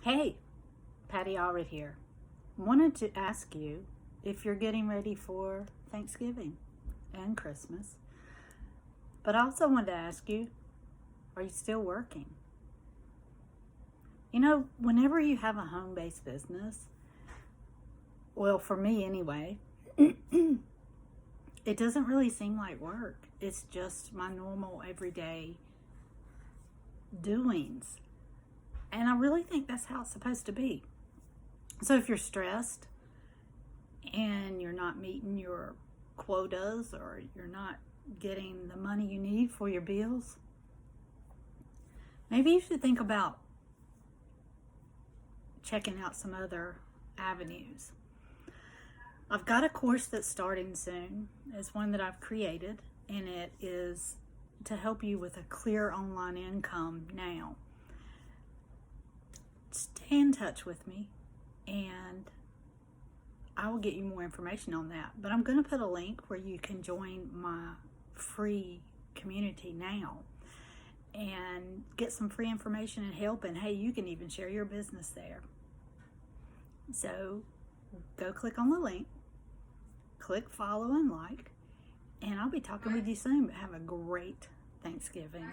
Hey, Patti Allred here. Wanted to ask you if you're getting ready for Thanksgiving and Christmas, but I also wanted to ask you, are you still working? Whenever you have a home-based business, well, for me anyway, it doesn't really seem like work. It's just my normal everyday doings. And I really think that's how it's supposed to be. So if you're stressed and you're not meeting your quotas or you're not getting the money you need for your bills, maybe you should think about checking out some other avenues. I've got a course that's starting soon. It's one that I've created, and it is to help you with a clear online income now. Stay in touch with me and I will get you more information on that. But I'm going to put a link where you can join my free community now and get some free information and help. And hey, you can even share your business there. So go click on the link, click follow and like, and I'll be talking with you soon. But have a great Thanksgiving.